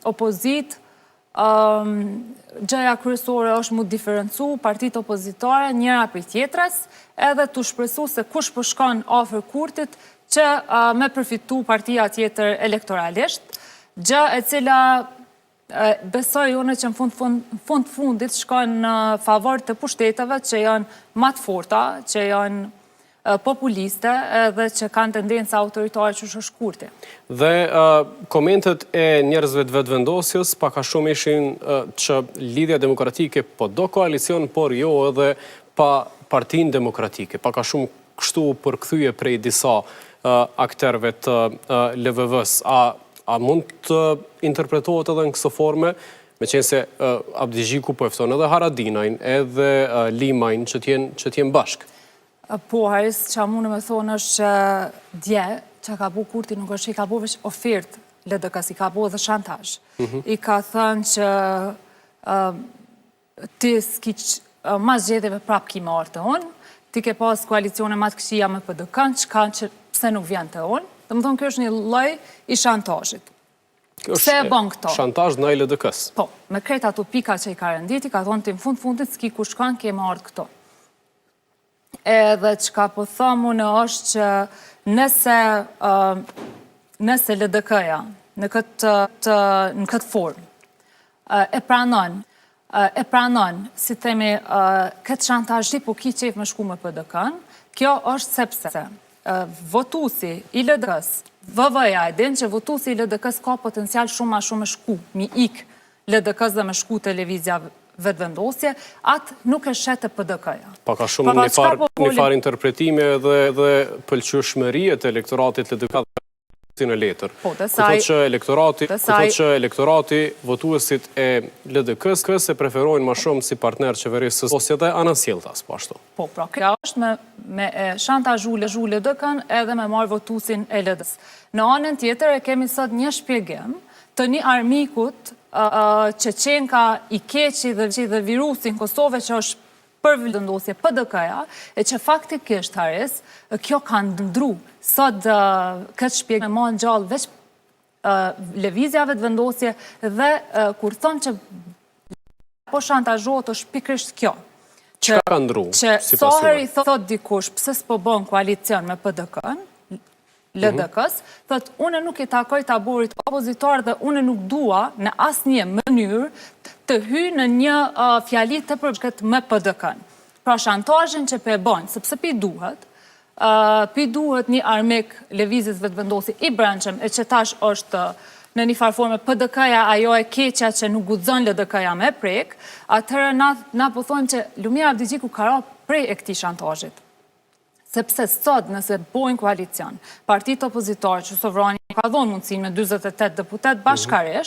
opozit, gjëja kryesore është mu diferencu partitë opozitare njëra për tjetrës, edhe të shpresu se kush përshkon ofër Kurtit që me përfitu partia tjetër elektoralisht, gjë e cila besoj unë që në fund fundit shkon në favor të pushteteve që janë më të forta, që janë populiste dhe që kanë tendenca autoritare që është Kurti. Dhe komentet e njerëzve të vetëvendosjes paka shumë ishin që Lidhja Demokratike po do koalicion, por jo edhe pa Partinë Demokratike. Paka shumë kështu përkthyje prej disa akterëve të LVV-s. A mund të interpretohet edhe në këso forme, me qenë se Abdi Xhiku po efton edhe Haradinajn, edhe Limajn që t'jen bashkë? Po, Haris, që a mune me thonë është që dje, që ka bu Kurti nuk është i ka bu vesh ofertë LDK-s, i ka bu edhe shantaj. I ka thënë që ti s'ki ma zgjedhjeve prap ki marrë të unë, ti ke pas koalicione ma të këshia me PDK-n, që kanë që pse nuk vjen të unë, dhe më thonë kjo është një lloj i shantajit. Pse e bon këto? Shantaj në LDK-s? Po, me krejt ato pika që i ka renditi, ka thonë ti në fundit s'ki kush kanë ke marrë këto. Edhe që ka po thëmu në është që nëse LDK-ja në këtë formë e pranon, si themi, këtë shantajti po ki qef me shku me PDK-n, kjo është sepse votusi i LDK-s, VV-ja e din që votusi i LDK-s ka potencial shumë ma shumë me shku, mi ik LDK-s dhe me shku televizja vetëvendosje, atë nuk e shetë PDK-ja. Paka shumë një farë interpretime dhe pëlqyeshmërie të elektoratit LDK në letër. Këto që elektorati votuesit e LDK-s se preferojnë ma shumë si partner qeverisës ose dhe anasjeltas, pashto. Po, pra, kjo është me shantajhu LDK-n edhe me marrë votusin e LDK-s. Në anën tjetër e kemi sot një shpjegim të një armikut që qenë ka i keqi dhe virusin Kosove që është për vendosje PDK-ja, e që faktikisht, Haris, kjo ka ndru. Sot këtë shpjegim e ma në gjallë veç lëvizjave të vendosje dhe kur thonë që po shantajhohet është pikrisht kjo. Që ka ndru? Që soher i thot dikush pëse s'po bon koalicion me PDK-n, LDK-s, thot, une nuk i takoj taburit opozitar dhe une nuk dua në asë një mënyrë të hy në një fjalit të përshket me PDK-n. Pra shantajin që pe bojnë, sepse pi duhet një armik lëvizjes vetëvendosi i brendshëm, e që tash është në një farforme PDK-ja ajo e keqja që nuk guxon LDK-ja me prek, atëherë na po thonë që Lumia Abdi Xhiku ka ra prej e këtij shantajit. Sepse sot nëse bojnë koalicion, partitë opozitare që Sovrani ka dhonë mundësin me 48 deputet bashkarisht,